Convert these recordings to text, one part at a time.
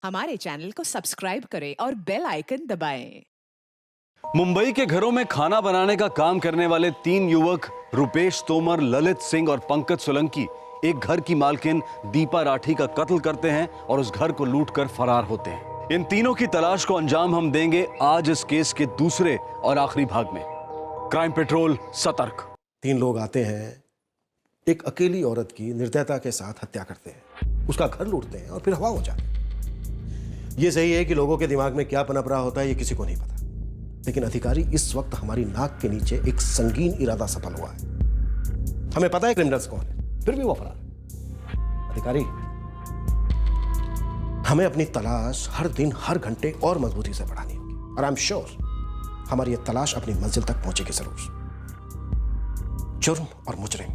हमारे चैनल को सब्सक्राइब करें और बेल आइकन दबाएं। मुंबई के घरों में खाना बनाने का काम करने वाले 3 युवक रुपेश तोमर, ललित सिंह और पंकज सोलंकी एक घर की मालकिन दीपा राठी का कत्ल करते हैं और उस घर को लूटकर फरार होते हैं। इन तीनों की तलाश को अंजाम हम देंगे आज इस केस के दूसरे और आखिरी भाग में। क्राइम पेट्रोल सतर्क। 3 लोग आते हैं, एक अकेली औरत की निर्दयता के साथ हत्या करते हैं, उसका घर लूटते हैं और फिर हवा हो जाते हैं। यह सही है कि लोगों के दिमाग में क्या पनप रहा होता है ये किसी को नहीं पता, लेकिन अधिकारी इस वक्त हमारी नाक के नीचे एक संगीन इरादा सफल हुआ है। हमें पता है क्रिमिनल्स कौन है, फिर भी वो फरार है। अधिकारी, हमें अपनी तलाश हर दिन हर घंटे और मजबूती से बढ़ानी होगी और आई एम श्योर हमारी यह तलाश अपनी मंजिल तक पहुंचेगी जरूर। जुर्म और मुजरिम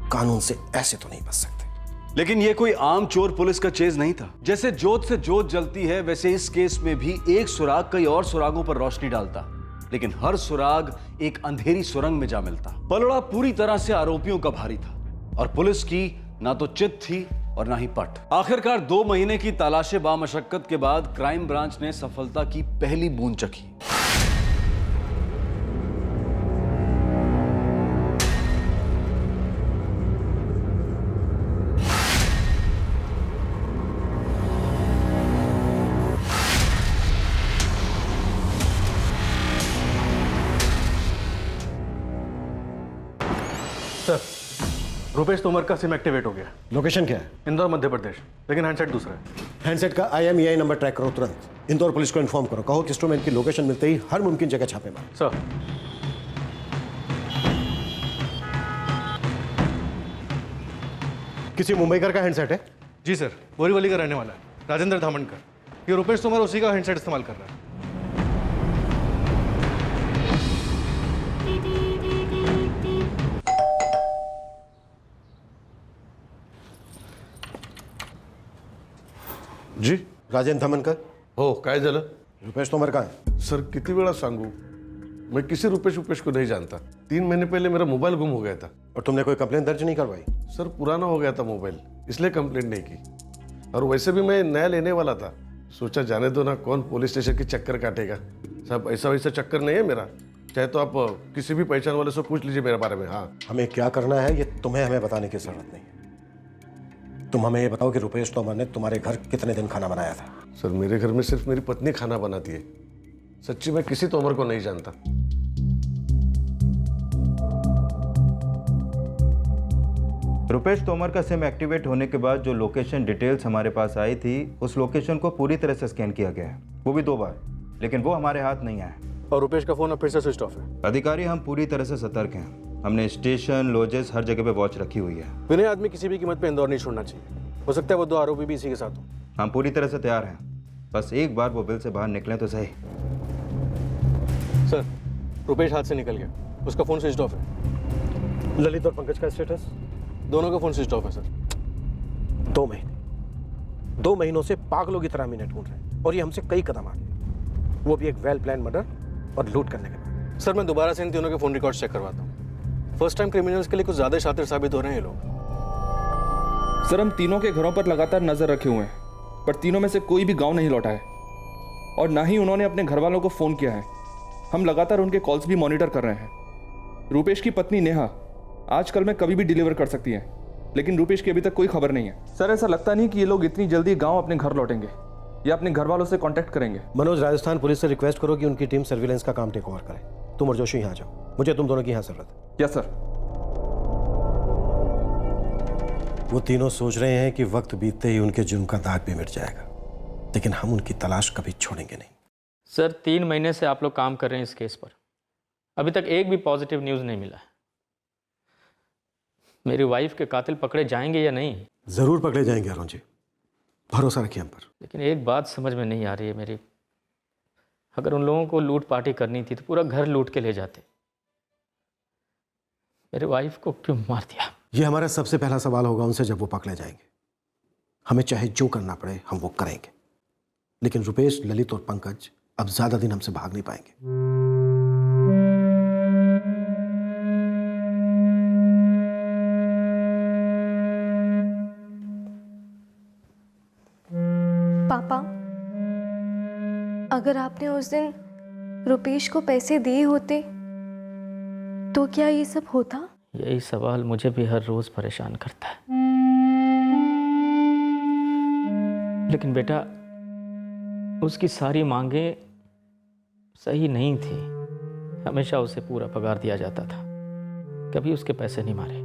कानून से ऐसे तो नहीं बच सकते। लेकिन यह कोई आम चोर पुलिस का चेज नहीं था। जैसे जोत से जोत जलती है, वैसे इस केस में भी एक सुराग कई और सुरागों पर रोशनी डालता, लेकिन हर सुराग एक अंधेरी सुरंग में जा मिलता। पलड़ा पूरी तरह से आरोपियों का भारी था और पुलिस की ना तो चित थी और ना ही पट। आखिरकार 2 महीने की तलाशे बामशक्कत के बाद क्राइम ब्रांच ने सफलता की पहली बूंद चखी। सर, रुपेश तोमर का सिम एक्टिवेट हो गया। लोकेशन क्या है? इंदौर मध्य प्रदेश, लेकिन हैंडसेट दूसरा है। हैंडसेट का IMEI नंबर ट्रैक करो तुरंत। इंदौर पुलिस को इन्फॉर्म करो, कहो कि स्टोमैन की लोकेशन मिलते ही हर मुमकिन जगह छापे मारो। सर, किसी मुंबईकर का हैंडसेट है? जी सर, बोरीवली का रहने वाला है, राजेंद्र धामनकर। ये रुपेश तोमर उसी का हैंडसेट इस्तेमाल कर रहा है। जी राजेंद्र धामनकर, हो, काय झालं? रुपेश तोमर का है? सर किती वेळा सांगू, मैं किसी रुपेश उपेश को नहीं जानता। 3 महीने पहले मेरा मोबाइल गुम हो गया था। और तुमने कोई कंप्लेन दर्ज नहीं करवाई? सर पुराना हो गया था मोबाइल, इसलिए कंप्लेंट नहीं की। और वैसे भी मैं नया लेने वाला था, सोचा जाने दो ना, कौन पुलिस स्टेशन की चक्कर काटेगा। साहब ऐसा वैसा चक्कर नहीं है मेरा, चाहे तो आप किसी भी पहचान वाले से पूछ लीजिए मेरे बारे में। हाँ, हमें क्या करना है ये तुम्हें हमें बताने की जरूरत नहीं है। तुम हमें ये बताओ कि रुपेश तोमर ने तुम्हारे घर कितने दिन खाना बनाया था? सर मेरे घर में सिर्फ मेरी पत्नी खाना बनाती है। सच्ची मैं किसी तोमर को नहीं जानता। रुपेश तोमर का सिम एक्टिवेट होने के बाद जो लोकेशन डिटेल्स हमारे पास आई थी, उस लोकेशन को पूरी तरह से स्कैन किया गया है, वो भी 2 बार, लेकिन वो हमारे हाथ नहीं आया। और रुपेश का फोन अब फिर से स्विच ऑफ है। अधिकारी, हम पूरी तरह से सतर्क हैं। हमने स्टेशन, लॉजेस, हर जगह पे वॉच रखी हुई है। विनय आदमी किसी भी कीमत पे इंदौर नहीं छोड़ना चाहिए। हो सकता है वो 2 आरोपी भी इसी के साथ हो। हम पूरी तरह से तैयार हैं, बस एक बार वो बिल से बाहर निकलें तो सही। सर, रुपेश हाथ से निकल गया, उसका फोन स्विच ऑफ है। ललित और पंकज का स्टेटस? दोनों का फोन स्विच ऑफ है सर। 2 महीने, 2 महीनों से पागलों की तरह हम इन्हें ढूंढ रहे हैं और ये हमसे कई कदम आगे, वो भी एक वेल प्लान मर्डर और लूट करने के बाद। सर, मैं दोबारा से इन तीनों के फोन रिकॉर्ड्स चेक करवाता हूँ। फर्स्ट टाइम क्रिमिनल्स के लिए कुछ ज्यादा शातिर साबित हो रहे हैं ये लोग। सर, हम तीनों के घरों पर लगातार नजर रखे हुए हैं, पर तीनों में से कोई भी गांव नहीं लौटा है और ना ही उन्होंने अपने घर वालों को फोन किया है। हम लगातार उनके कॉल्स भी मॉनिटर कर रहे हैं। रुपेश की पत्नी नेहा आजकल में कभी भी डिलीवर कर सकती है, लेकिन रुपेश की अभी तक कोई खबर नहीं है। सर, ऐसा लगता नहीं कि ये लोग इतनी जल्दी गांव अपने घर लौटेंगे या अपने घर वालों से कांटेक्ट करेंगे। मनोज, राजस्थान पुलिस से रिक्वेस्ट करो कि उनकी टीम सर्विलेंस का काम टेक ओवर करे। तुम और जोशी यहाँ जाओ, मुझे तुम दोनों की यहाँ जरूरत है। Yes sir. वो तीनों सोच रहे हैं कि वक्त बीतते ही उनके जुर्म का दाग भी मिट जाएगा, लेकिन हम उनकी तलाश कभी छोड़ेंगे नहीं। सर, 3 महीने से आप लोग काम कर रहे हैं इस केस पर, अभी तक एक भी पॉजिटिव न्यूज़ नहीं मिला है। मेरी वाइफ के कातिल पकड़े जाएंगे या नहीं? जरूर पकड़े जाएंगे अरुण जी, भरोसा रखिए हम पर। लेकिन एक बात समझ में नहीं आ रही है मेरी, अगर उन लोगों को लूट पार्टी करनी थी तो पूरा घर लूट के ले जाते, मेरे वाइफ को क्यों मार दिया? ये हमारा सबसे पहला सवाल होगा उनसे जब वो पकड़े जाएंगे। हमें चाहे जो करना पड़े हम वो करेंगे, लेकिन रुपेश, ललित और पंकज अब ज्यादा दिन हमसे भाग नहीं पाएंगे। पापा, अगर आपने उस दिन रुपेश को पैसे दिए होते तो क्या ये सब होता? यही सवाल मुझे भी हर रोज परेशान करता है। लेकिन बेटा, उसकी सारी मांगे सही नहीं थी। हमेशा उसे पूरा पगार दिया जाता था, कभी उसके पैसे नहीं मारे।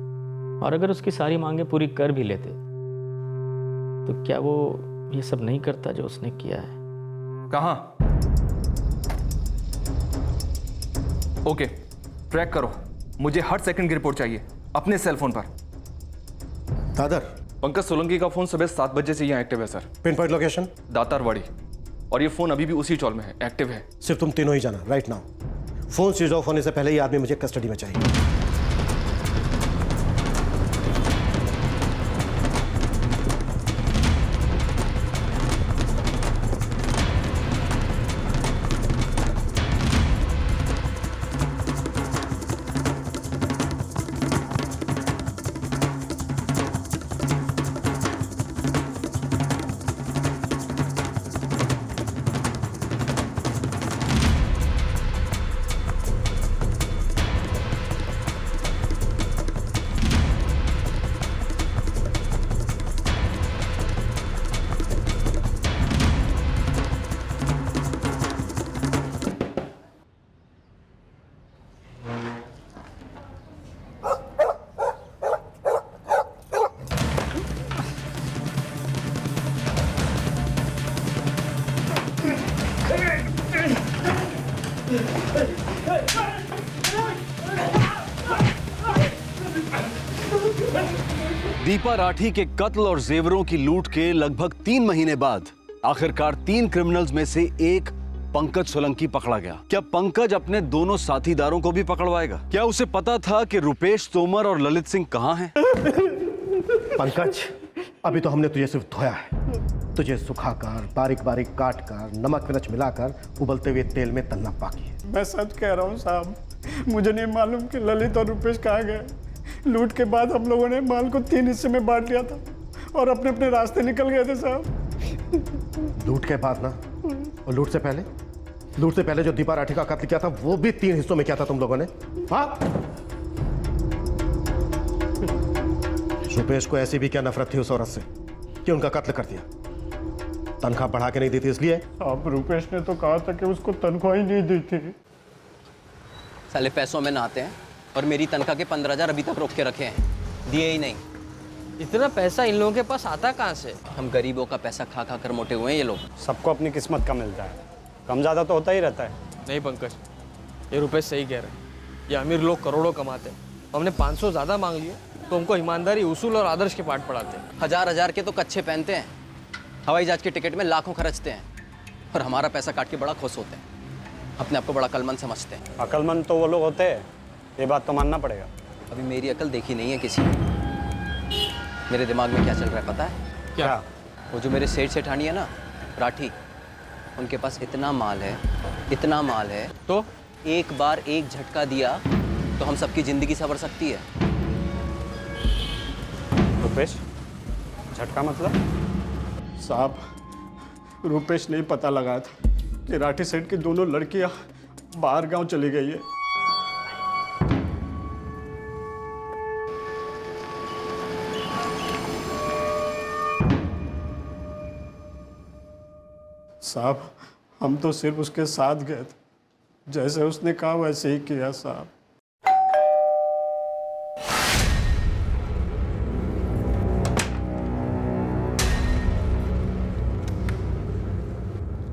और अगर उसकी सारी मांगे पूरी कर भी लेते तो क्या वो ये सब नहीं करता जो उसने किया है? कहाँ? ओके, ट्रैक करो। मुझे हर सेकंड की रिपोर्ट चाहिए अपने सेल फोन पर। दादर, पंकज सोलंकी का फोन सुबह 7 बजे से यहाँ एक्टिव है sir. Pin point location? Datarwadi. और ये फोन अभी भी उसी चौल में है, एक्टिव है। सिर्फ तुम तीनों ही जाना right now. Phone switch off होने से पहले ये आदमी मुझे कस्टडी में चाहिए। दीपा राठी के कत्ल और जेवरों की लूट के लगभग 3 महीने बाद आखिरकार 3 क्रिमिनल्स में से एक पंकज सोलंकी पकड़ा गया। क्या पंकज अपने दोनों साथीदारों को भी पकड़वाएगा? क्या उसे पता था कि रुपेश तोमर और ललित सिंह कहां हैं? पंकज, अभी तो हमने तुझे सिर्फ धोया है। तुझे सुखाकर, बारीक बारीक काट कर, नमक मिर्च मिलाकर उबलते हुए तेल में तलना बाकी है। मैं सच कह रहा हूँ साहब, मुझे नहीं मालूम कि ललित और रुपेश कहाँ गए। लूट के बाद हम लोगों ने माल को 3 हिस्से में बांट लिया था और अपने अपने रास्ते निकल गए थे साहब। लूट के बाद ना, और लूट से पहले जो दीपा राठी का कत्ल किया था वो भी 3 हिस्सों में किया था तुम लोगों ने। हाँ, रुपेश को ऐसी भी क्या नफरत थी उस औरत से कि उनका कत्ल कर दिया? तनख्वाह बढ़ा के नहीं दी थी इसलिए? अब रुपेश ने तो कहा था कि उसको तनख्वाह ही नहीं दी थी। साले पैसों में नहाते हैं और मेरी तनख्वाह के 15,000 अभी तक रोक के रखे हैं, दिए ही नहीं। इतना पैसा इन लोगों के पास आता कहाँ से? हम गरीबों का पैसा खा खा कर मोटे हुए हैं ये लोग। सबको अपनी किस्मत का मिलता है, कम ज़्यादा तो होता ही रहता है। नहीं पंकज, ये रुपेश सही कह रहे हैं। ये अमीर लोग करोड़ों कमाते हैं। हमने 500 ज़्यादा मांग लिए तो हमको ईमानदारी, उसूल और आदर्श के पाठ पढ़ाते हैं। 1000 के तो कच्चे पहनते हैं, हवाई जहाज के टिकट में लाखों खर्चते हैं और हमारा पैसा काट के बड़ा खुश होते हैं। अपने आप को बड़ा अक्लमंद समझते हैं। अक्लमंद तो वो लोग होते हैं, ये बात तो मानना पड़ेगा। अभी मेरी अकल देखी नहीं है किसी ने। मेरे दिमाग में क्या चल रहा है पता है? क्या? वो जो मेरे सेठानी है ना, राठी, उनके पास इतना माल है तो एक बार एक झटका दिया तो हम सबकी जिंदगी संवर सकती है। रुपेश, झटका मतलब? साहब, रुपेश ने पता लगाया था कि राठी सेठ की दोनों लड़कियां बाहर गांव चली गई है। साहब, हम तो सिर्फ उसके साथ गए थे, जैसे उसने कहा वैसे ही किया साहब।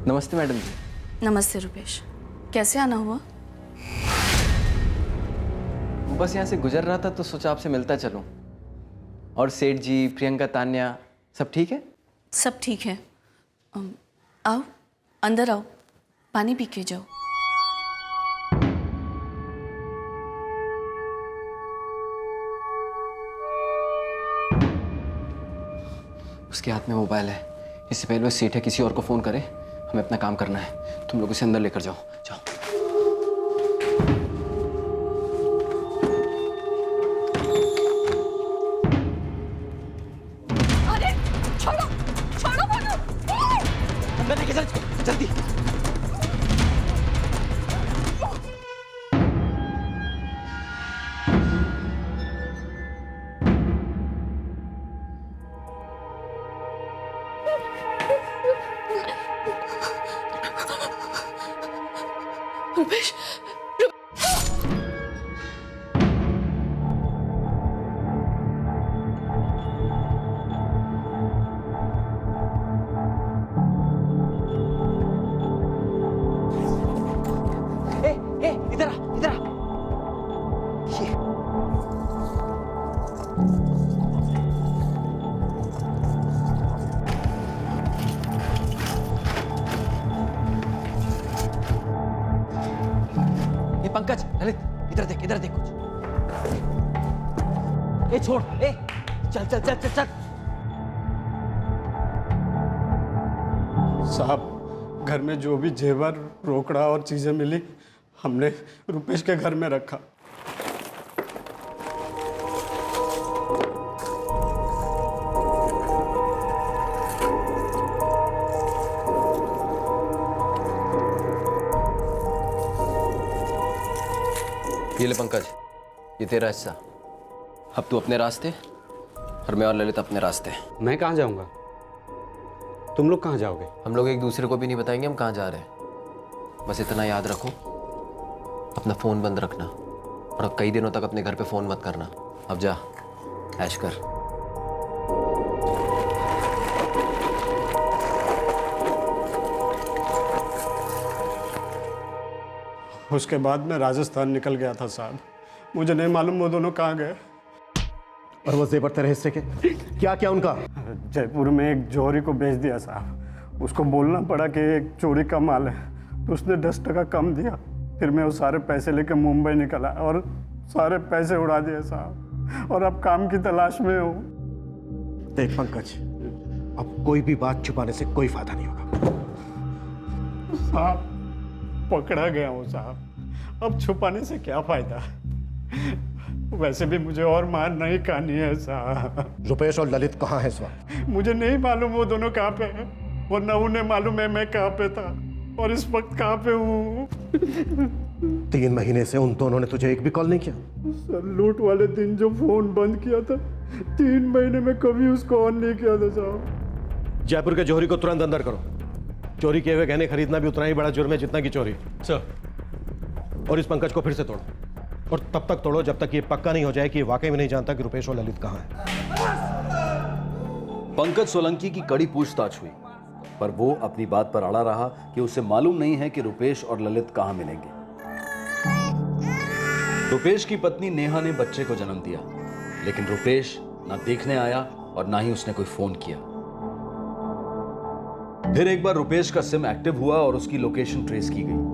नमस्ते मैडम जी। नमस्ते रुपेश, कैसे आना हुआ? बस यहाँ से गुजर रहा था तो सोचा आपसे मिलता चलूं। और सेठ जी, प्रियंका, तान्या सब ठीक है? सब ठीक है। आओ, अंदर आओ, पानी पी के जाओ। उसके हाथ में मोबाइल है, इससे पहले वो सेठ है किसी और को फोन करे। हमें अपना काम करना है, तुम लोग उसे अंदर लेकर जाओ। जाओ। अरे छोड़ो, छोड़ो मुझे। लेके चल इसको, जल्दी। रुपेश, इधर आ, इधर आ। ये पंकज, ललित, इधर देख कुछ। ए छोड़, ए चल चल चल चल चल। साहब, घर में जो भी जेवर, रोकड़ा और चीजें मिली, हमने रुपेश के घर में रखा। ये ले पंकज, ये तेरा हिस्सा। अब तू अपने रास्ते और मैं और ललित अपने रास्ते। मैं कहाँ जाऊँगा? तुम लोग कहाँ जाओगे? हम लोग एक दूसरे को भी नहीं बताएंगे हम कहाँ जा रहे हैं। बस इतना याद रखो, अपना फ़ोन बंद रखना और अब कई दिनों तक अपने घर पे फ़ोन मत करना। अब जा, ऐश कर। उसके बाद मैं राजस्थान निकल गया था साहब। मुझे नहीं मालूम वो दोनों कहाँ गए। और वो जेवर तेरे हिस्से के क्या क्या उनका? जयपुर में एक जौहरी को बेच दिया साहब। उसको बोलना पड़ा कि एक चोरी का माल है, तो उसने 10% कम दिया। फिर मैं वो सारे पैसे लेकर मुंबई निकला और सारे पैसे उड़ा दिए साहब, और अब काम की तलाश में हूँ। देख पंकज, अब कोई भी बात छुपाने से कोई फायदा नहीं होगा। साहब, पकड़ा गया हूँ साहब, अब छुपाने से क्या फायदा। वैसे भी मुझे और मार नहीं खानी है साहब। रुपेश और ललित कहाँ है इस वक्त? मुझे नहीं मालूम वो दोनों कहाँ पे हैं, और न उन्हें मालूम है मैं कहाँ पे था और इस वक्त कहाँ पे हूँ। 3 महीने से उन दोनों ने तुझे एक भी कॉल नहीं किया? सर, लूट वाले दिन जो फोन बंद किया था, 3 महीने में कभी उसको ऑन नहीं किया था साहब। जयपुर के जौहरी को तुरंत अंदर करो। चोरी किए हुए गहने खरीदना भी उतना ही बड़ा जुर्म है जितना की चोरी। सर। और इस पंकज को फिर से तोड़ो, और तब तक तोड़ो जब तक ये पक्का नहीं हो जाए कि ये वाकई में नहीं जानता कि रुपेश और ललित कहाँ है। पंकज सोलंकी की कड़ी पूछताछ हुई, पर वो अपनी बात पर अड़ा रहा कि उसे मालूम नहीं है कि रुपेश और ललित कहाँ मिलेंगे। रुपेश की पत्नी नेहा ने बच्चे को जन्म दिया, लेकिन रुपेश ना देखने आया और ना ही उसने कोई फोन किया। फिर एक बार रुपेश का सिम एक्टिव हुआ और उसकी लोकेशन ट्रेस की गई।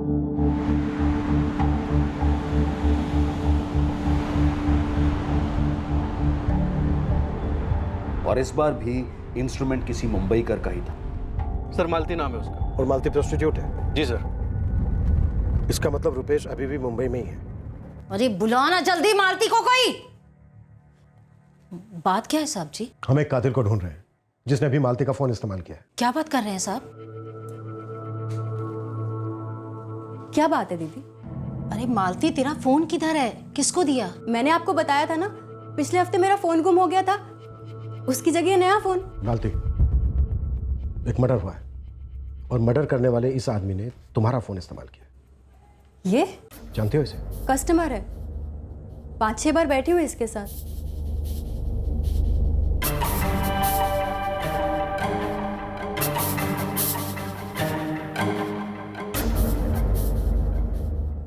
और इस बार भी इंस्ट्रूमेंट किसी मुंबई कर का ही था। सर, मालती नाम है उसका। और मालती प्रोस्टिट्यूट है? जी सर। इसका मतलब रुपेश अभी भी मुंबई में ही है। अरे बुलाना जल्दी मालती को कोई। बात क्या है साहब जी? हम एक कातिल को ढूंढ रहे हैं जिसने अभी मालती का फोन इस्तेमाल किया है। क्या बात कर रहे हैं साहब? क्या बात है दीदी? अरे मालती, तेरा फोन किधर है? किसको दिया? मैंने आपको बताया था ना, पिछले हफ्ते मेरा फोन गुम हो गया था, उसकी जगह नया फोन। मालती, एक मर्डर हुआ है और मर्डर करने वाले इस आदमी ने तुम्हारा फोन इस्तेमाल किया। ये जानते हो इसे? कस्टमर है, 5-6 बार बैठी हुई इसके साथ।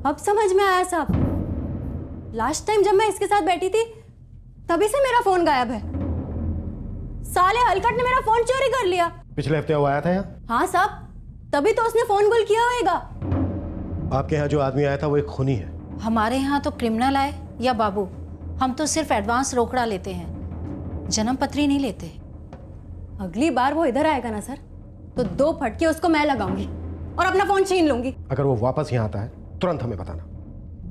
अब समझ में आया साहब। लास्ट टाइम जब मैं इसके साथ बैठी थी तभी से मेरा फोन गायब है। साले हलकट ने मेरा फोन चोरी कर लिया। पिछले हफ्ते वो आया था यहाँ? हाँ साहब, तभी तो उसने फोन गुल किया होगा। आपके यहाँ जो आदमी आया था वो एक खूनी है। हमारे यहाँ तो क्रिमिनल आए या बाबू, हम तो सिर्फ एडवांस रोकड़ा लेते हैं, जन्म पत्री नहीं लेते। अगली बार वो इधर आएगा ना सर, तो 2 फटके उसको मैं लगाऊंगी और अपना फोन छीन लूंगी। अगर वो वापस यहाँ आता है तुरंत हमें बताना,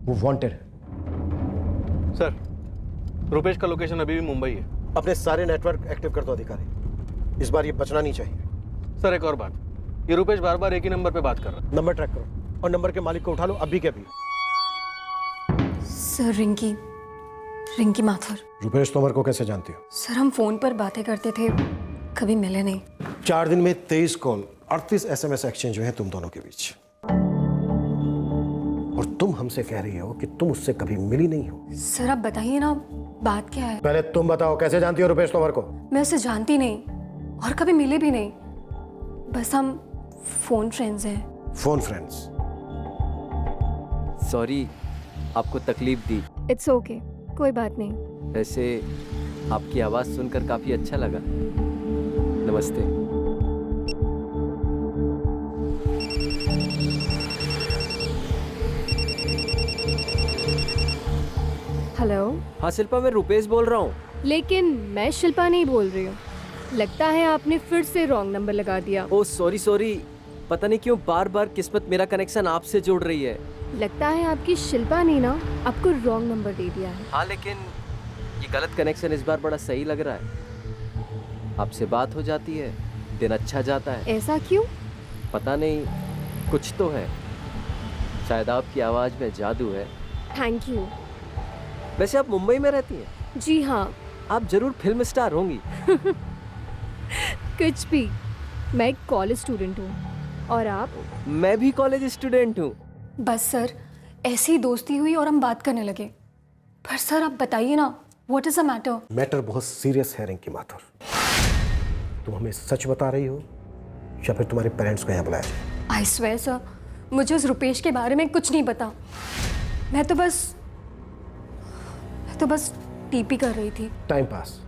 वो वांटेड है। सर, रुपेश का लोकेशन अभी भी मुंबई है। अपने सारे नेटवर्क एक्टिव कर दो अधिकारी, इस बार ये बचना नहीं चाहिए। सर, एक और बात, ये रुपेश बार बार एक ही नंबर पे बात कर रहा है। नंबर ट्रैक करो और नंबर के मालिक को उठा लो अभी के अभी। सर रिंकी माथुर। रुपेश तोमर को कैसे जानती हो? सर हम फोन पर बातें करते थे, कभी मिले नहीं। 4 दिन में 23 कॉल 38 SMS एक्सचेंज हुए हैं तुम दोनों के बीच, और तुम हमसे कह रही हो कि तुम उससे कभी मिली नहीं हो। सर आप बताइए ना, बात क्या है? पहले तुम बताओ, कैसे जानती हो रुपेश तोमर को? मैं उसे जानती नहीं और कभी मिले भी नहीं, बस हम फोन फ्रेंड्स हैं। Phone friends? सॉरी आपको तकलीफ दी। इट्स ओके, कोई बात नहीं। वैसे आपकी आवाज़ सुनकर काफ़ी अच्छा लगा। नमस्ते। हेलो। हाँ शिल्पा, मैं रुपेश बोल रहा हूँ। लेकिन मैं शिल्पा नहीं बोल रही हूँ, लगता है आपने फिर से रॉन्ग नंबर लगा दिया। ओह सॉरी, पता नहीं क्यों बार बार किस्मत मेरा कनेक्शन आपसे जोड़ रही है। लगता है आपकी शिल्पा ने ना आपको रॉन्ग नंबर दे दिया है। हाँ लेकिन ये गलत कनेक्शन इस बार बड़ा सही लग रहा है। आपसे बात हो जाती है, दिन अच्छा जाता है। ऐसा क्यों? पता नहीं, कुछ तो है। शायद आपकी आवाज़ में जादू है। Thank you. वैसे आप मुंबई में रहती हैं? जी हाँ। आप जरूर फिल्म स्टार होंगी। कुछ भी, मैं एक कॉलेज स्टूडेंट हूँ। और आप? मैं भी कॉलेज स्टूडेंट हूँ। बस सर, ऐसी ही दोस्ती हुई और हम बात करने लगे। पर सर आप बताइए ना, what is the matter? Matter बहुत सीरियस है रिंकी माथुर। तुम हमें सच बता रही हो या फिर तुम्हारे पेरेंट्स को यहाँ बुलाया जाए? आई स्वेयर सर, मुझे उस रुपेश के बारे में कुछ नहीं पता। मैं तो बस टीपी कर रही थी। Time pass.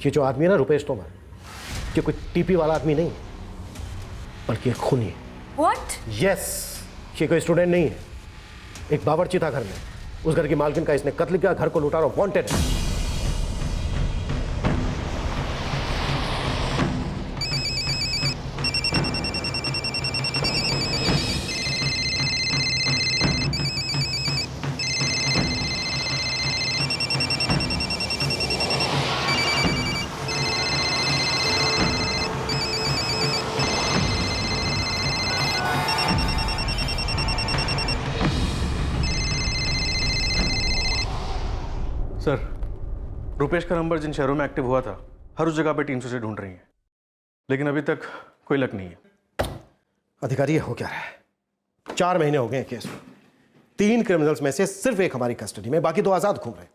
ये जो आदमी है ना रुपेश तोमर, ये कोई टीपी वाला आदमी नहीं है, बल्कि एक खूनी है। व्हाट? यस, ये कोई स्टूडेंट नहीं है। एक बावर्ची था घर में, उस घर की मालकिन का इसने कत्ल किया, घर को लूटा और वांटेड है। सर, रुपेश का नंबर जिन शहरों में एक्टिव हुआ था, हर उस जगह पे टीम्स उसे ढूंढ रही हैं, लेकिन अभी तक कोई लक नहीं है। अधिकारी ये हो क्या रहा है? 4 महीने हो गए केस में। 3 क्रिमिनल्स में से सिर्फ एक हमारी कस्टडी में, बाकी 2 आजाद घूम रहे हैं।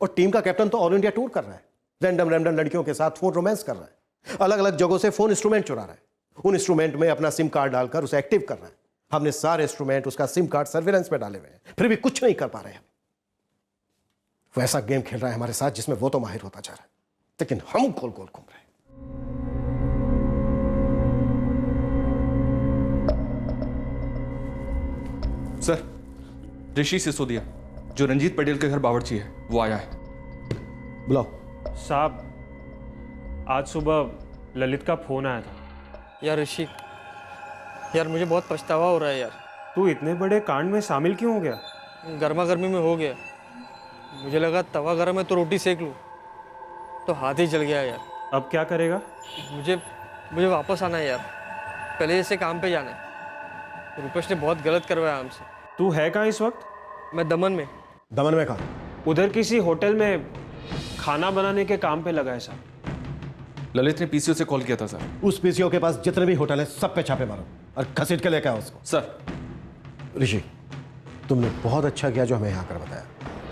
और टीम का कैप्टन तो ऑल इंडिया टूर कर रहा है, रैंडम लड़कियों के साथ फोन रोमांस कर रहा है, अलग अलग जगहों से फोन इंस्ट्रूमेंट चुरा रहा है, उन इंस्ट्रूमेंट में अपना सिम कार्ड डालकर उसे एक्टिव कर रहा है। हमने सारे इंस्ट्रूमेंट, उसका सिम कार्ड सर्विलेंस पे डाले हुए हैं, फिर भी कुछ नहीं कर पा रहे हैं। वो ऐसा गेम खेल रहा है हमारे साथ जिसमें वो तो माहिर होता जा रहा है, लेकिन हम गोल गोल घूम रहे हैं। सर, ऋषि सिसोदिया, जो रंजीत पटेल के घर बावर्ची है, वो आया है। बुलाओ। साहब, आज सुबह ललित का फोन आया था। यार ऋषि, यार मुझे बहुत पछतावा हो रहा है यार। तू इतने बड़े कांड में शामिल क्यों हो गया? गर्मा गर्मी में हो गया। मुझे लगा तवा गरम है तो रोटी सेक लूँ, तो हाथ ही जल गया यार। अब क्या करेगा? मुझे वापस आना है यार, पहले जैसे काम पे जाना है। रुपेश ने बहुत गलत करवाया हमसे। तू है कहाँ इस वक्त? मैं दमन में। दमन में कहाँ? उधर किसी होटल में खाना बनाने के काम पे लगा है साहब। ललित ने पीसीओ से कॉल किया था सर। उस पीसीओ के पास जितने भी होटल हैं सब पे छापे मारो और घसीट के लेकर आओ उसको। सर। ऋषि, तुमने बहुत अच्छा किया जो हमें यहाँ कर बताया।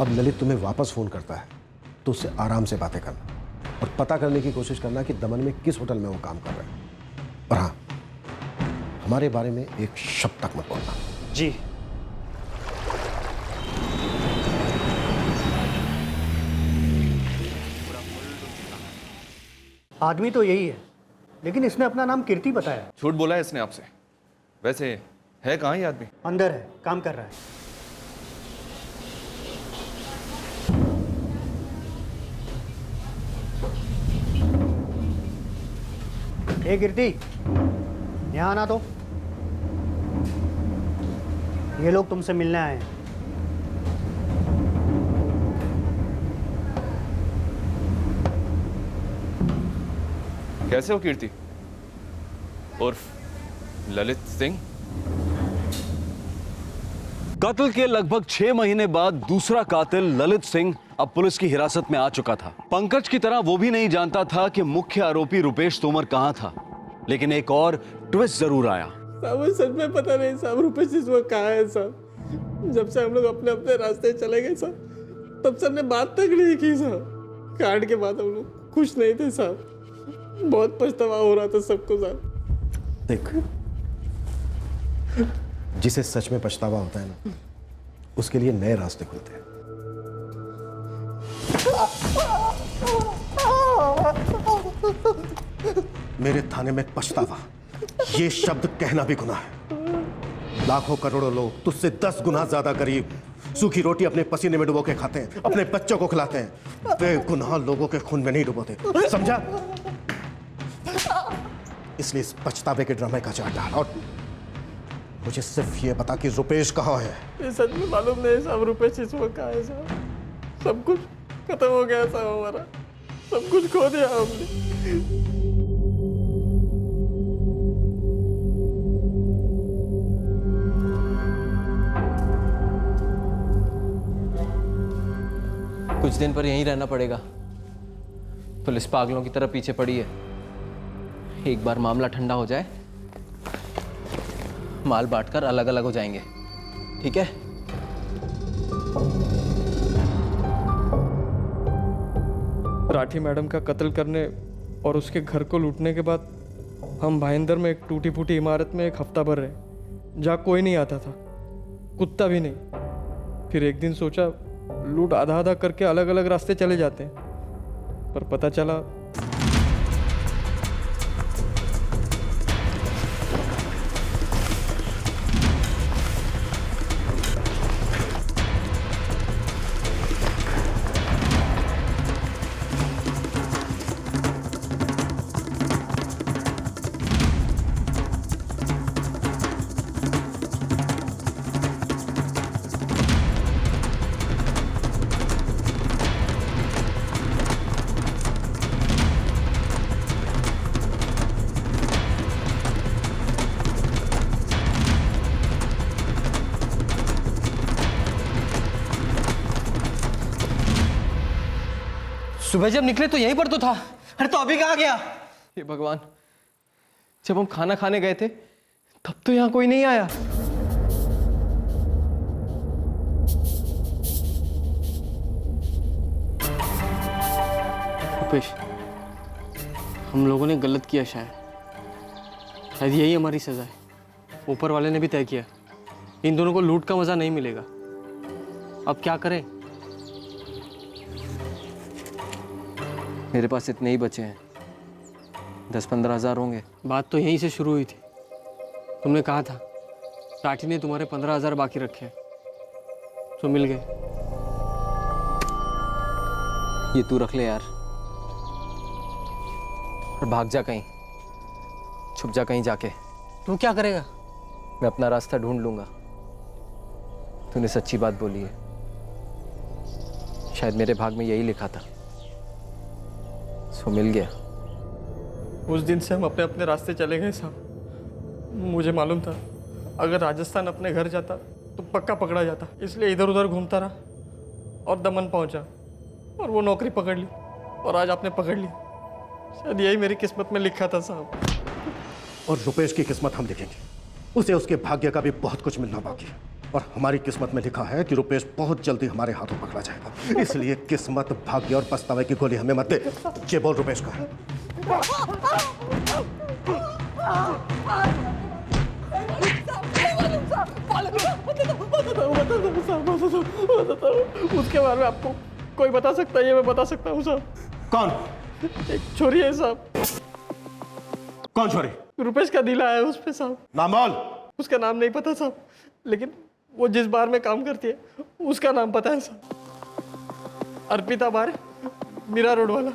अब ललित तुम्हें वापस फोन करता है तो उससे आराम से बातें करना और पता करने की कोशिश करना कि दमन में किस होटल में वो काम कर रहा है। और हाँ, हमारे बारे में एक शब्द तक मत बोलना। जी। आदमी तो यही है, लेकिन इसने अपना नाम कीर्ति बताया। झूठ बोला है इसने आपसे। वैसे है कहाँ ये आदमी? अंदर है, काम कर रहा है। ए कीर्ति, यहाँ आना तो। ये लोग तुमसे मिलने आए हैं। कैसे हो कीर्ति? उर्फ ललित सिंह? कत्ल के लगभग 6 महीने बाद दूसरा कातिल ललित सिंह अब पुलिस की हिरासत में आ चुका था। पंकज की तरह वो भी नहीं जानता था कि मुख्य आरोपी रुपेश तोमर कहां था, लेकिन एक और ट्विस्ट जरूर आया। साहब सच में पता नहीं साहब, रुपेश इस वक्त कहाँ है साहब? जब से हम लोग अपने अपने रास्ते चले गए साहब, तब से हमने बात तक नहीं की साहब। कांड के बाद हम लोग खुश नहीं थे साहब, बहुत पछतावा हो रहा था सबको साहब। देख, जिसे सच में पछतावा होता है ना, उसके लिए नए रास्ते खुलते हैं। मेरे थाने में पछतावा, ये शब्द कहना भी गुनाह है। लाखों करोड़ों लोग तुझसे 10 गुना ज्यादा गरीब सूखी रोटी अपने पसीने में डुबो के खाते हैं, अपने बच्चों को खिलाते हैं। बेगुनाह लोगों के खून में नहीं डुबोते, समझा? इसलिए इस पछतावे के ड्रामे का चार्ट डाल और मुझे सिर्फ ये बता कि रुपेश कहाँ है। ये सच में मालूम नहीं साहब, रुपेश इस वक्त कहाँ है साहब? सब कुछ खत्म हो गया साहब, हमारा सब कुछ खो दिया हमने। कुछ दिन पर यहीं रहना पड़ेगा। पुलिस पागलों की तरह पीछे पड़ी है। एक बार मामला ठंडा हो जाए, माल बांटकर अलग अलग हो जाएंगे, ठीक है? राठी मैडम का कत्ल करने और उसके घर को लूटने के बाद हम भाईंदर में एक टूटी फूटी इमारत में एक हफ्ता भर रहे, जहाँ कोई नहीं आता था, कुत्ता भी नहीं। फिर एक दिन सोचा लूट आधा आधा करके अलग अलग रास्ते चले जाते हैं, पर पता चला सुबह जब निकले तो यहीं पर तो था। अरे तो अभी कहाँ गया? हे भगवान, जब हम खाना खाने गए थे तब तो यहाँ कोई नहीं आया। रुपेश, हम लोगों ने गलत किया, शायद यही हमारी सजा है। ऊपर वाले ने भी तय किया, इन दोनों को लूट का मजा नहीं मिलेगा। अब क्या करें? मेरे पास इतने ही बचे हैं, 10-15 हज़ार होंगे। बात तो यहीं से शुरू हुई थी। तुमने कहा था राठी ने तुम्हारे 15 हज़ार बाकी रखे, तो मिल गए। ये तू रख ले यार, और भाग जा कहीं, छुप जा कहीं जाके। तू क्या करेगा? मैं अपना रास्ता ढूंढ लूंगा। तूने सच्ची बात बोली है, शायद मेरे भाग में यही लिखा था, सो मिल गया। उस दिन से हम अपने अपने रास्ते चले गए साहब। मुझे मालूम था अगर राजस्थान अपने घर जाता तो पक्का पकड़ा जाता, इसलिए इधर उधर घूमता रहा और दमन पहुंचा और वो नौकरी पकड़ ली, और आज आपने पकड़ ली। शायद यही मेरी किस्मत में लिखा था साहब। और रुपेश की किस्मत हम लिखेंगे, उसे उसके भाग्य का भी बहुत कुछ मिलना बाकी है, और हमारी किस्मत में लिखा है कि रुपेश बहुत जल्दी हमारे हाथों पकड़ा जाएगा। इसलिए किस्मत, भाग्य और पछतावे की गोली हमें मत दे। ये बोल रुपेश का है। उसके बारे में आपको कोई बता सकता है? ये मैं बता सकता हूँ साहब। कौन? एक छोरी है साहब। कौन छोरी? रुपेश का दिला है उस पे साहब। नाम बोल। उसका नाम नहीं पता साहब, लेकिन वो जिस बार में काम करती है उसका नाम पता है साहब। अर्पिता बार, मीरा रोड वाला।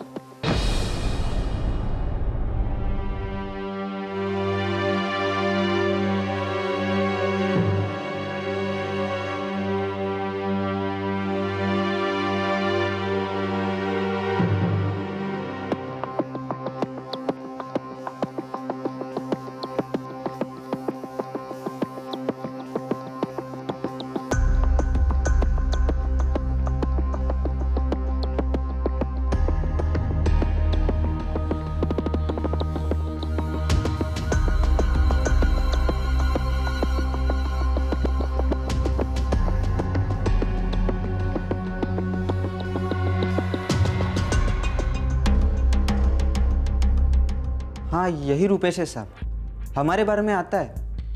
हाँ यही रुपेश है साहब, हमारे बारे में आता है,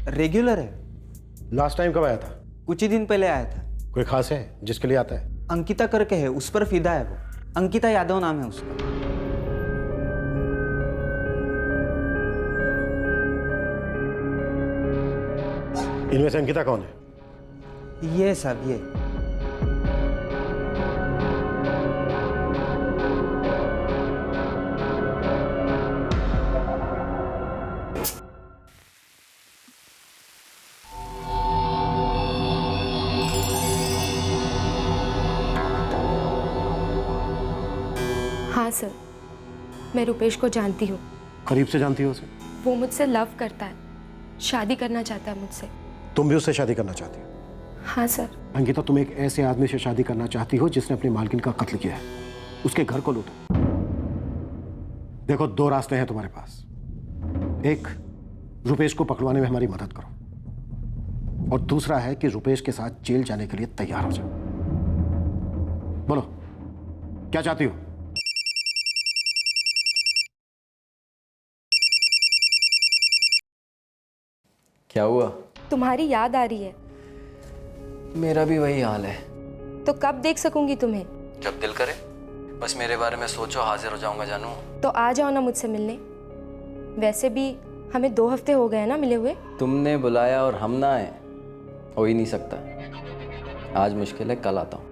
रेगुलर है। लास्ट टाइम कब आया था? कुछ ही दिन पहले आया था। कोई खास है जिसके लिए आता है? अंकिता करके है, उस पर फिदा है वो। अंकिता यादव नाम है उसका। इनमें से अंकिता कौन है? ये साहब ये। हाँ सर, मैं रुपेश को जानती हूँ। करीब से जानती हो उसे? वो मुझसे लव करता है, शादी करना चाहता है मुझसे। तुम भी उससे शादी करना चाहती हो? हाँ सर। अंकिता, तुम एक ऐसे आदमी से शादी करना चाहती हो जिसने अपनी मालकिन का कत्ल किया है, उसके घर को लूटा। देखो, दो रास्ते हैं तुम्हारे पास। एक, रुपेश को पकड़वाने में हमारी मदद करो, और दूसरा है कि रुपेश के साथ जेल जाने के लिए तैयार हो जाओ। बोलो, क्या चाहती हो? क्या हुआ? तुम्हारी याद आ रही है। मेरा भी वही हाल है। तो कब देख सकूंगी तुम्हें? जब दिल करे। बस मेरे बारे में सोचो, हाजिर हो जाऊंगा जानू। तो आ जाओ ना मुझसे मिलने। वैसे भी हमें 2 हफ्ते हो गए ना मिले हुए। तुमने बुलाया और हम ना आए, हो ही नहीं सकता। आज मुश्किल है, कल आता हूँ।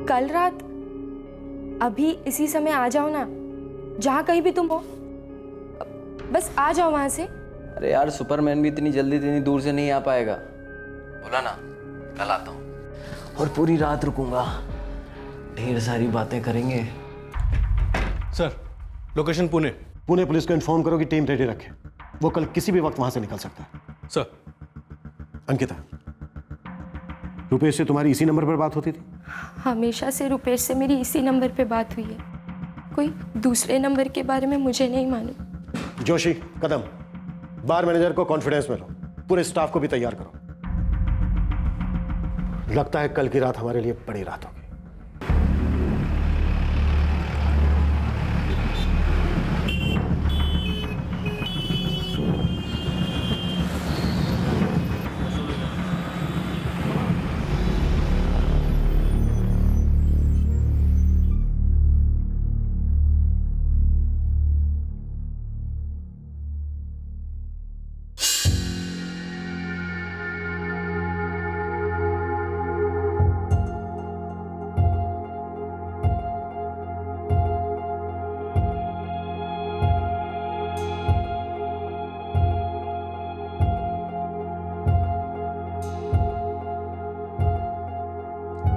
कल रात? अभी इसी समय आ जाओ ना, जहाँ कहीं भी तुम हो, बस आ जाओ वहां से। अरे यार, सुपरमैन भी इतनी जल्दी इतनी दूर से नहीं आ पाएगा। बोला ना, कल आता हूँ और पूरी रात रुकूंगा। ढेर सारी बातें करेंगे। Sir, location Pune. Pune police को इन्फॉर्म करो कि टीम रेडी रखे, वो कल किसी भी वक्त वहां से निकल सकता है। सर। अंकिता, रुपेश से तुम्हारी इसी नंबर पर बात होती थी? हमेशा से रुपेश से मेरी इसी नंबर पे बात हुई है, कोई दूसरे नंबर के बारे में मुझे नहीं मालूम। जोशी, कदम, बार मैनेजर को कॉन्फिडेंस में लो, पूरे स्टाफ को भी तैयार करो। लगता है कल की रात हमारे लिए बड़ी रात होगी।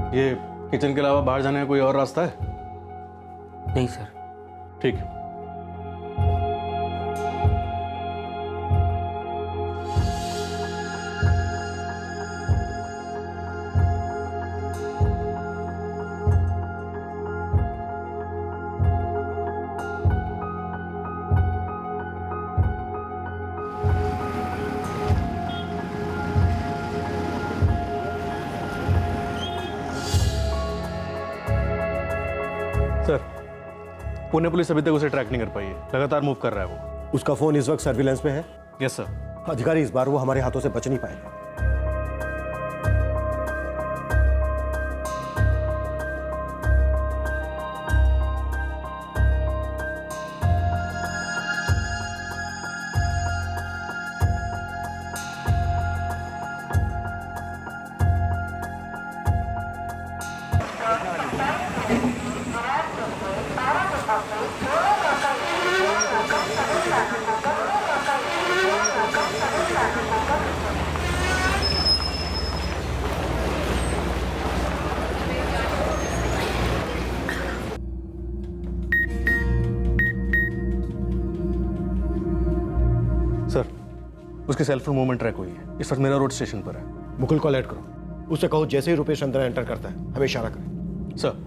ये किचन के अलावा बाहर जाने का कोई और रास्ता है? नहीं सर। ठीक है। सर, पुणे पुलिस अभी तक उसे ट्रैक नहीं कर पाई है, लगातार मूव कर रहा है वो। उसका फोन इस वक्त सर्विलेंस में है? Yes sir. अधिकारी, इस बार वो हमारे हाथों से बच नहीं पाएंगे। सर, उसकी सेल फोन मूवमेंट ट्रैक हुई है, इस वक्त मेरा रोड स्टेशन पर है। मुकुल को अलर्ट करो, उससे कहो जैसे ही रुपेश अंदर एंटर करता है हमें इशारा करे। सर।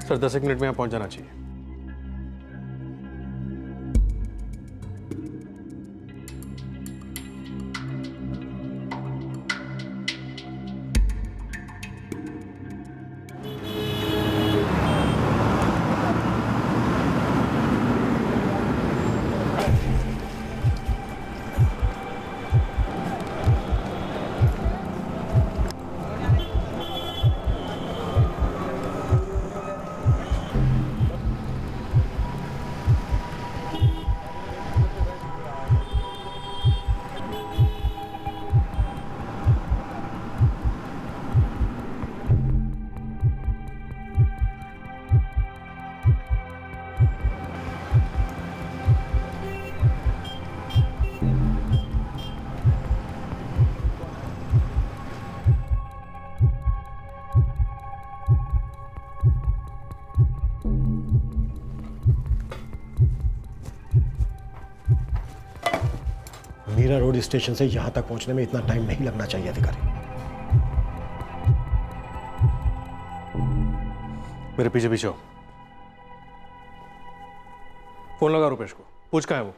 सर 10 मिनट में यहाँ पहुँच जाना चाहिए। मीरा रोड स्टेशन से यहां तक पहुंचने में इतना टाइम नहीं लगना चाहिए अधिकारी। मेरे पीछे पीछे हो। फोन लगा रुपेश को, पूछ कहाँ है वो।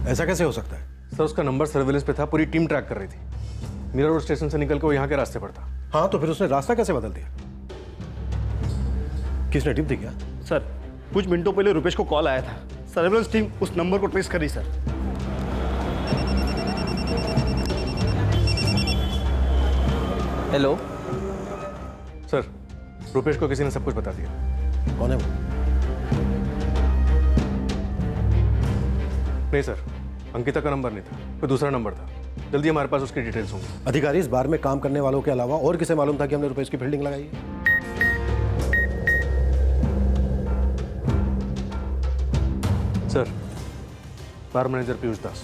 ऐसा कैसे हो सकता है? सर उसका नंबर सर्विलेंस पे था, पूरी टीम ट्रैक कर रही थी। मीरा रोड स्टेशन से निकल के वो यहाँ के रास्ते पर था। हाँ तो फिर उसने रास्ता कैसे बदल दिया? किसने टिप दी क्या? सर कुछ मिनटों पहले रुपेश को कॉल आया था, सर्विलेंस टीम उस नंबर को ट्रेस कर रही सर। हेलो सर, रुपेश को किसी ने सब कुछ बता दिया। कौन है वो? नहीं सर, अंकिता का नंबर नहीं था, कोई दूसरा नंबर था। जल्दी हमारे पास उसकी डिटेल्स होंगी। अधिकारी, इस बार में काम करने वालों के अलावा और किसे मालूम था कि हमने रुपेश की फील्डिंग लगाई है? सर, बार मैनेजर पीयूष दास।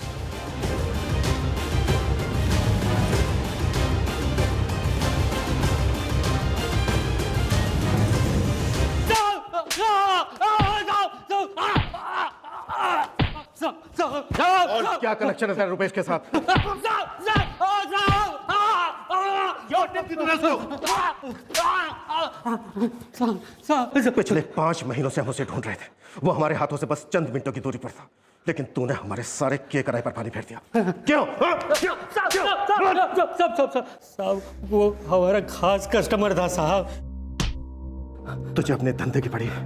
और क्या कनेक्शन है रुपेश के साथ? पिछले 5 महीनों से हम उसे ढूंढ रहे थे। वो हमारे हाथों से बस चंद मिनटों की दूरी पर था, लेकिन तूने हमारे सारे के कराए पर पानी फेर दिया। क्यों? साहब वो हमारा खास कस्टमर था साहब। तुझे अपने धंधे की पड़ी है।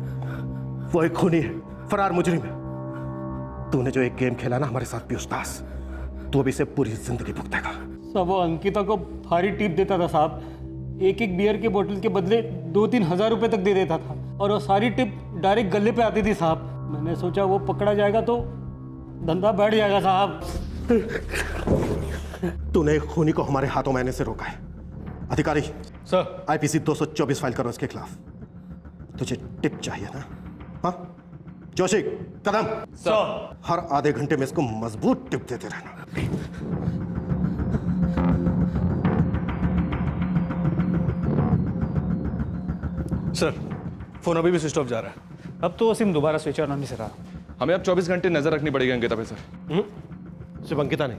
वो एक खूनी है, फरार मुजरिम है। तूने जो एक गेम खेला ना हमारे साथ पीयूष दास, तू अभी से पूरी जिंदगी भुगतेगा। साहब वो अंकिता को भारी टिप देता था साहब, एक बियर के बोतल के बदले 2-3 हजार रुपए तक दे देता था, और वो सारी टिप डायरेक्ट गले पे आती थी साहब। मैंने सोचा वो पकड़ा जाएगा तो धंधा बैठ जाएगा साहब। तूने एक खूनी को हमारे हाथों में आने से रोका है। अधिकारी सर, आईपीसी 224 फाइल करो इसके खिलाफ। तुझे टिप चाहिए ना? हाँ जोशी, कदम। सर, हर आधे घंटे में इसको मजबूत टिप देते रहना। सर, फोन अभी भी स्विच ऑफ जा रहा है। अब तो सिम दोबारा स्विच ऑन नहीं से रहा। हमें अब 24 घंटे नजर रखनी पड़ेगी अंकिता पे सर। सिर्फ अंकिता नहीं,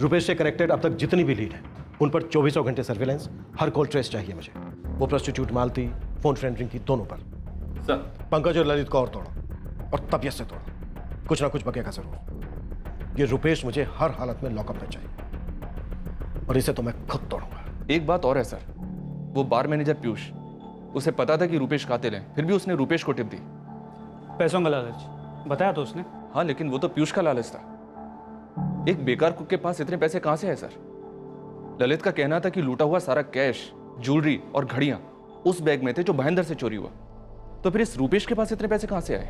रुपेश से कनेक्टेड अब तक जितनी भी लीड है उन पर 24 घंटे सर्विलेंस, हर कॉल ट्रेस चाहिए मुझे। वो प्रोस्टिट्यूट मालती, फोन फ्रेंड रिंग की, दोनों पर। सर, पंकज और ललित को और तोड़ो, और तबीयत से तोड़ो। कुछ ना कुछ बकेगा जरूर। ये रुपेश मुझे हर हालत में लॉकअप में चाहिए, और इसे तो मैं खुद तोड़ूंगा। एक बात और है सर, वो बार मैनेजर पीयूष, उसे पता था कि रुपेश कातिल है, फिर भी उसने रुपेश को टिप दी। पैसों का लालच बताया तो उसने। हाँ, लेकिन वो तो पीयूष का लालच था। एक बेकार कुक के पास इतने पैसे कहां से है सर? ललित का कहना था कि लूटा हुआ सारा कैश, ज्वेलरी और घड़ियां उस बैग में थे जो महेंद्र से चोरी हुआ। तो फिर इस रुपेश के पास इतने पैसे कहां से आए?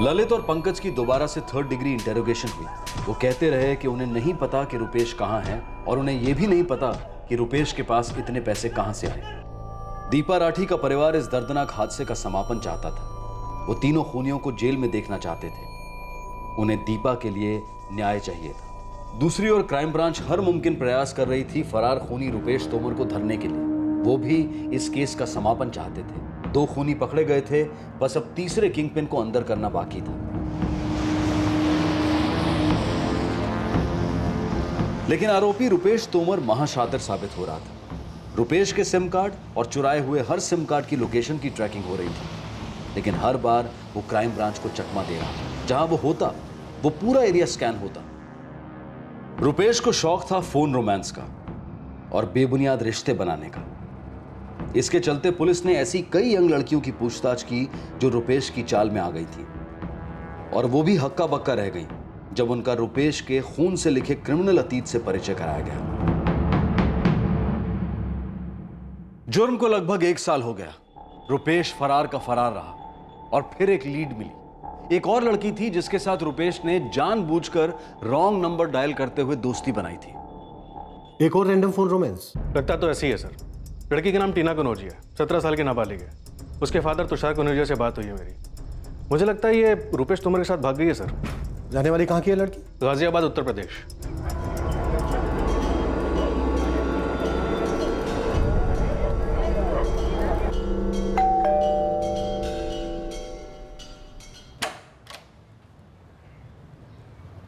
ललित और पंकज की दोबारा से 3rd डिग्री इंटेरोगेशन हुई। वो कहते रहे कि उन्हें नहीं पता कि रुपेश कहां है, और उन्हें यह भी नहीं पता कि रुपेश के पास इतने पैसे कहां से आए। दीपा राठी का परिवार इस दर्दनाक हादसे का समापन चाहता था। वो तीनों खूनियों को जेल में देखना चाहते थे। उन्हें दीपा के लिए न्याय चाहिए था। दूसरी ओर क्राइम ब्रांच हर मुमकिन प्रयास कर रही थी फरार खूनी रुपेश तोमर को धरने के लिए। वो भी इस केस का समापन चाहते थे। 2 खूनी पकड़े गए थे, बस अब तीसरे किंगपिन को अंदर करना बाकी था। लेकिन आरोपी रुपेश तोमर महाशातिर साबित हो रहा था। रुपेश के सिम कार्ड और चुराए हुए हर सिम कार्ड की लोकेशन की ट्रैकिंग हो रही थी, लेकिन हर बार वो क्राइम ब्रांच को चकमा दे रहा था। जहां वो होता, वो पूरा एरिया स्कैन होता। रुपेश को शौक था फोन रोमांस का और बेबुनियाद रिश्ते बनाने का। इसके चलते पुलिस ने ऐसी कई यंग लड़कियों की पूछताछ की जो रुपेश की चाल में आ गई थी, और वो भी हक्का बक्का रह गई जब उनका रुपेश के खून से लिखे क्रिमिनल अतीत से परिचय कराया गया। जुर्म को लगभग 1 साल हो गया। रुपेश फरार का फरार रहा और फिर एक लीड मिली। एक और लड़की थी जिसके साथ रुपेश ने जानबूझकर रॉन्ग नंबर डायल करते हुए दोस्ती बनाई थी। एक और रैंडम फोन रोमांस? लगता तो ऐसी है सर। लड़की का नाम टीना कनौजिया है, 17 साल की नाबालिग है। उसके फादर तुषार कनौजिया से बात हुई है मेरी। मुझे लगता है ये रुपेश तोमर के साथ भाग गई है सर। जाने वाली कहाँ की है लड़की? गाजियाबाद, उत्तर प्रदेश।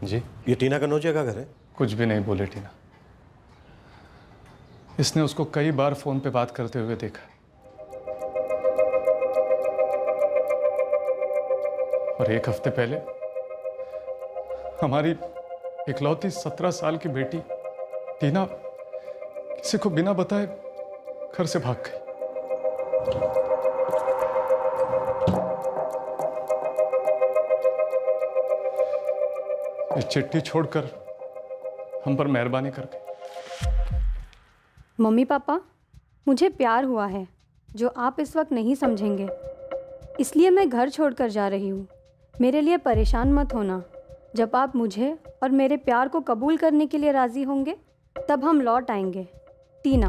जी, ये टीना कनौजिया का घर है? कुछ भी नहीं बोले टीना। इसने उसको कई बार फोन पे बात करते हुए देखा, और 1 हफ्ते पहले हमारी इकलौती 17 साल की बेटी टीना किसी को बिना बताए घर से भाग गई। ये चिट्ठी छोड़कर हम पर मेहरबानी करके। मम्मी पापा, मुझे प्यार हुआ है जो आप इस वक्त नहीं समझेंगे, इसलिए मैं घर छोड़कर जा रही हूँ। मेरे लिए परेशान मत होना। जब आप मुझे और मेरे प्यार को कबूल करने के लिए राज़ी होंगे तब हम लौट आएंगे। टीना।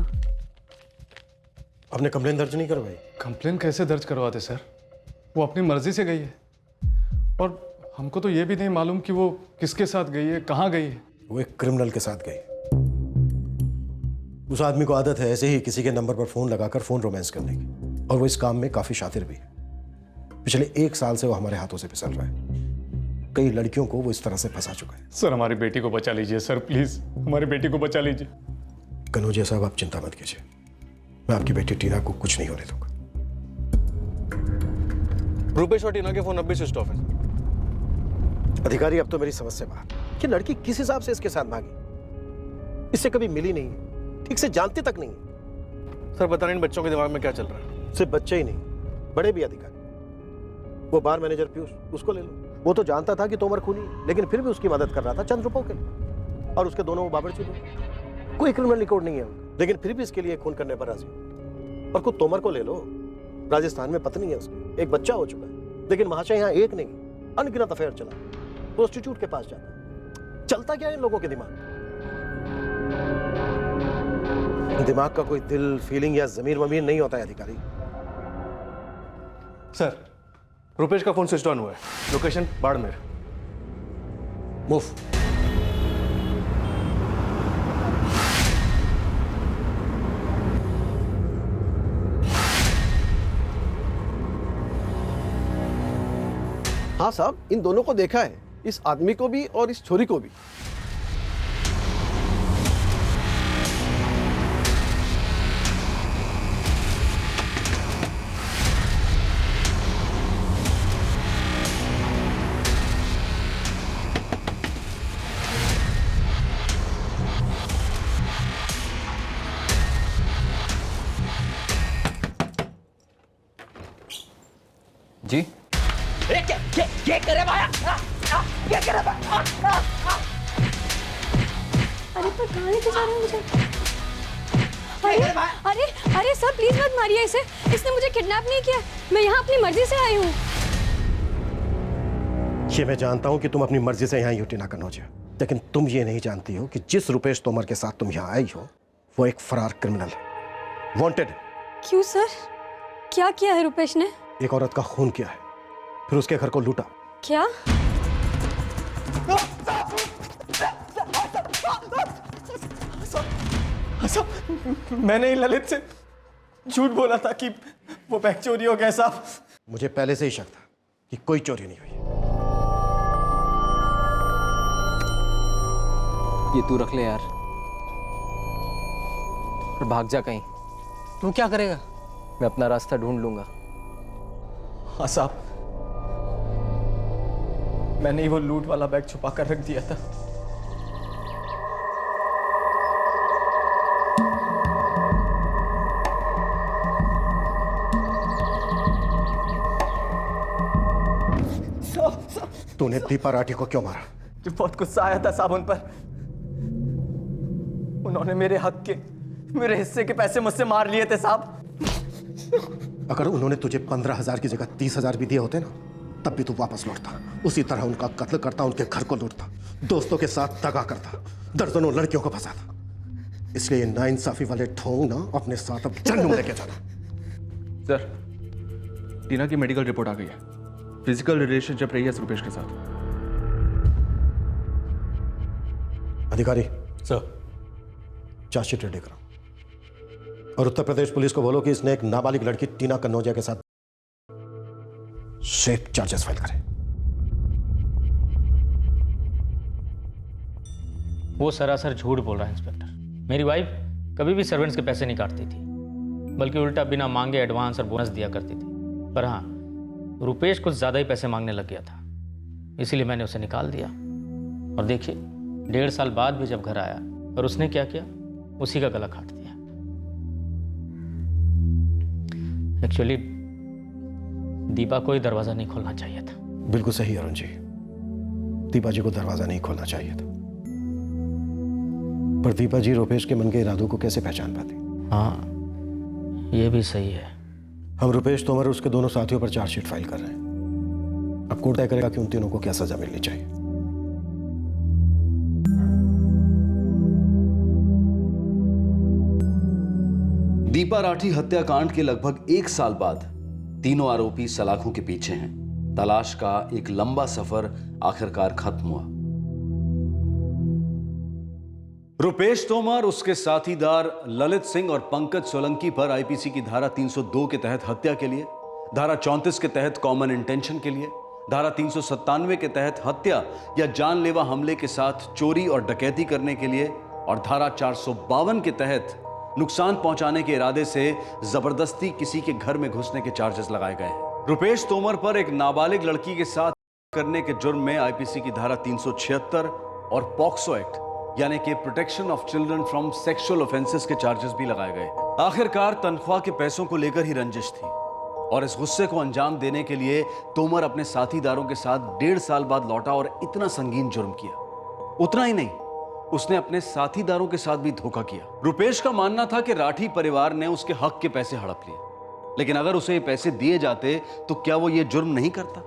आपने कंप्लेन दर्ज नहीं करवाई? कंप्लेन कैसे दर्ज करवाते सर? वो अपनी मर्जी से गई है, और हमको तो ये भी नहीं मालूम कि वो किसके साथ गई है, कहाँ गई है। वो एक क्रिमिनल के साथ गई। उस आदमी को आदत है ऐसे ही किसी के नंबर पर फोन लगाकर फोन रोमांस करने की, और वो इस काम में काफी शातिर भी है। पिछले 1 साल से वो हमारे हाथों से फिसल रहा है। कई लड़कियों को वो इस तरह से फंसा चुका है। सर, हमारी बेटी को बचा लीजिए सर, प्लीज हमारी बेटी को बचा लीजिए। कनौजिया साहब, आप चिंता मत कीजिए, मैं आपकी बेटी टीना को कुछ नहीं होने दूंगा। रुपेश और टीना के फोन अब भी स्विच ऑफ है। अधिकारी, अब तो मेरी समझ से बाहर कि लड़की किस हिसाब से इसके साथ भागी। इससे कभी मिली नहीं है, ठीक से जानती तक नहीं है। सर, पता नहीं इन बच्चों के दिमाग में क्या चल रहा है। सिर्फ बच्चे ही नहीं, बड़े भी अधिकारी। वो बार मैनेजर पीयूष, उसको ले लो। वो तो जानता था कि तोमर खूनी, लेकिन फिर भी उसकी मदद कर रहा था चंद रुपयों के लिए। और उसके दोनों बाबरची थे, कोई क्रिमिनल रिकॉर्ड नहीं है उनका, लेकिन फिर भी इसके लिए खून करने पर राजी। और खुद तोमर को ले लो, राजस्थान में पत्नी है उसकी, एक बच्चा हो चुका है, लेकिन महाशय यहाँ एक नहीं अनगिनत अफेयर चला। प्रोस्टिट्यूट के पास जाता। चलता क्या है इन लोगों के दिमाग? दिमाग का कोई दिल, फीलिंग या जमीर वमीर नहीं होता है अधिकारी। सर, रुपेश का फोन स्विच ऑन हुआ है। लोकेशन बाड़मेर। मूव। हाँ साहब, इन दोनों को देखा है, इस आदमी को भी और इस छोरी को भी। जी, क्या करे भाया? क्या करे भाया? अरे पर कहाँ लेके जा रहे हैं मुझे? अरे अरे सर, प्लीज मत मारिए इसे। इसने मुझे किडनैप नहीं किया, मैं यहाँ अपनी मर्जी से आई हूँ। ये मैं जानता हूँ कि तुम अपनी मर्जी से यहाँ यूटी ना कनौजिया, लेकिन तुम ये नहीं जानती हो कि जिस रुपेश तोमर के साथ तुम यहाँ आई हो वो एक फरार क्रिमिनल है, वांटेड। क्यों सर? क्या किया है रुपेश ने? एक औरत का खून किया है, फिर उसके घर को लूटा। क्या? मैंने ही ललित से झूठ बोला था कि वो बैग चोरी हो गया साहब। मुझे पहले से ही शक था कि कोई चोरी नहीं हुई। ये तू रख ले यार, और भाग जा कहीं। तू क्या करेगा? मैं अपना रास्ता ढूंढ लूंगा। हाँ साहब, मैंने ही वो लूट वाला बैग छुपा कर रख दिया था। तूने दीपा राठी को क्यों मारा? जो बहुत गुस्सा आया था साहब उन पर। उन्होंने मेरे हक के, मेरे हिस्से के पैसे मुझसे मार लिए थे साहब। अगर उन्होंने तुझे 15,000 की जगह 30,000 भी दिए होते ना, तब भी तू वापस लौटता। उसी तरह उनका कत्ल करता, उनके घर को लूटता, दोस्तों के साथ दगा करता, दर्जनों लड़कियों को फंसाता। इसलिए नाइंसाफी वाले ढोंग ना अपने साथ अब जन्म लेके जाना। सर, टीना की मेडिकल रिपोर्ट आ गई है। फिजिकल रिलेशनशिप रही है रुपेश के साथ। अधिकारी सर, चार्जशीट रेडी करो और उत्तर प्रदेश पुलिस को बोलो कि इसने एक नाबालिग लड़की टीना कन्नौजिया के साथ शेप चार्जेस फाइल करें। वो सरासर झूठ बोल रहा है इंस्पेक्टर। मेरी वाइफ कभी भी सर्वेंट्स के पैसे नहीं काटती थी, बल्कि उल्टा बिना मांगे एडवांस और बोनस दिया करती थी। पर हाँ, रुपेश कुछ ज़्यादा ही पैसे मांगने लग गया था, इसीलिए मैंने उसे निकाल दिया। और देखिए, 1.5 साल बाद भी जब घर आया और उसने क्या किया, उसी का गला काट दिया। एक्चुअली दीपा को ही दरवाज़ा नहीं खोलना चाहिए था। बिल्कुल सही अरुण जी, दीपा जी को दरवाजा नहीं खोलना चाहिए था। पर दीपा जी रुपेश के मन के इरादों को कैसे पहचान पाती? हाँ, ये भी सही है। हम रुपेश तोमर और उसके दोनों साथियों पर चार्जशीट फाइल कर रहे हैं। अब कोर्ट तय करेगा कि उन तीनों को क्या सजा मिलनी चाहिए। दीपा राठी हत्याकांड के लगभग 1 साल बाद तीनों आरोपी सलाखों के पीछे हैं। तलाश का एक लंबा सफर आखिरकार खत्म हुआ। रुपेश तोमर, उसके साथीदार ललित सिंह और पंकज सोलंकी पर आईपीसी की धारा 302 के तहत हत्या के लिए, धारा 34 के तहत कॉमन इंटेंशन के लिए, धारा 397 के तहत हत्या या जानलेवा हमले के साथ चोरी और डकैती करने के लिए और धारा 452 के तहत नुकसान पहुंचाने के इरादे से जबरदस्ती किसी के घर में घुसने के चार्जेस लगाए गए हैं। रुपेश तोमर पर एक नाबालिग लड़की के साथ करने के जुर्म में आईपीसी की धारा 376 और पॉक्सो एक्ट यानी कि protection of children from sexual offences के चार्जेस भी लगाए गए। आखिरकार तनख्वाह के पैसों को लेकर ही रंजिश थी और इस गुस्से को अंजाम देने के लिए तोमर अपने साथीदारों के साथ 1.5 साल बाद लौटा और इतना संगीन जुर्म किया। उतना ही नहीं, उसने अपने साथीदारों के साथ भी धोखा किया। रुपेश का मानना था कि राठी परिवार ने उसके हक के पैसे हड़प लिए, लेकिन अगर उसे ये पैसे दिए जाते तो क्या वो ये जुर्म नहीं करता?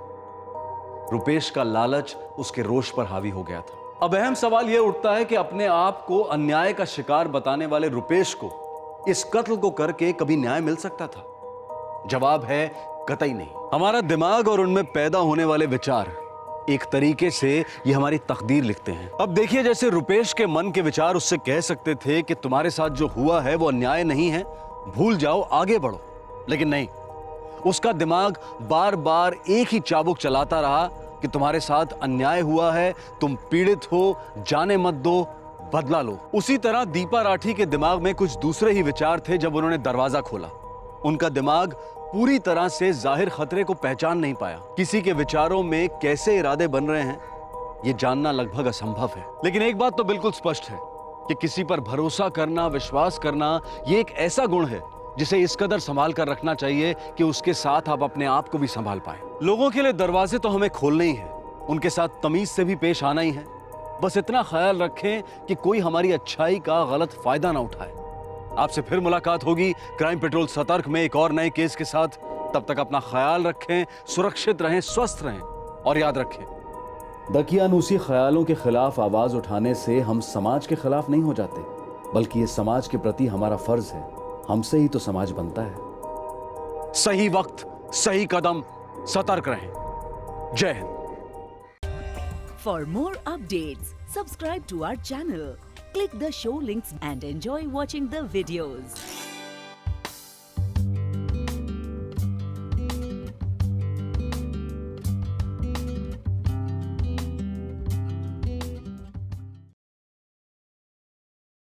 रुपेश का लालच उसके रोष पर हावी हो गया था। अब अहम सवाल यह उठता है कि अपने आप को अन्याय का शिकार बताने वाले रुपेश को इस कत्ल को करके कभी न्याय मिल सकता था? जवाब है कतई नहीं। हमारा दिमाग और उनमें पैदा होने वाले विचार एक तरीके से ये हमारी तकदीर लिखते हैं। अब देखिए, जैसे रुपेश के मन के विचार उससे कह सकते थे कि तुम्हारे साथ जो हुआ है वो अन्याय नहीं है, भूल जाओ, आगे बढ़ो, लेकिन नहीं, उसका दिमाग बार बार एक ही चाबुक चलाता रहा कि तुम्हारे साथ अन्याय हुआ है, तुम पीड़ित हो, जाने मत दो, बदला लो। उसी तरह दीपा राठी के दिमाग में कुछ दूसरे ही विचार थे जब उन्होंने दरवाजा खोला। उनका दिमाग पूरी तरह से जाहिर खतरे को पहचान नहीं पाया। किसी के विचारों में कैसे इरादे बन रहे हैं यह जानना लगभग असंभव है। लेकिन एक बात तो बिल्कुल स्पष्ट है कि किसी पर भरोसा करना, विश्वास करना, यह एक ऐसा गुण है जिसे इस कदर संभाल कर रखना चाहिए कि उसके साथ आप अपने आप को भी संभाल पाए। लोगों के लिए दरवाजे तो हमें खोलने ही हैं, उनके साथ तमीज से भी पेश आना ही है। बस इतना ख्याल रखें कि कोई हमारी अच्छाई का गलत फायदा ना उठाए। आपसे फिर मुलाकात होगी क्राइम पेट्रोल सतर्क में एक और नए केस के साथ। तब तक अपना ख्याल रखें, सुरक्षित रहें, स्वस्थ रहें और याद रखें, दकियानूसी ख्यालों के खिलाफ आवाज उठाने से हम समाज के खिलाफ नहीं हो जाते, बल्कि ये समाज के प्रति हमारा फर्ज है। हमसे ही तो समाज बनता है। सही वक्त, सही कदम, सतर्क रहें। जय Hind. For more updates, subscribe to our channel, Click the show links and enjoy watching the videos.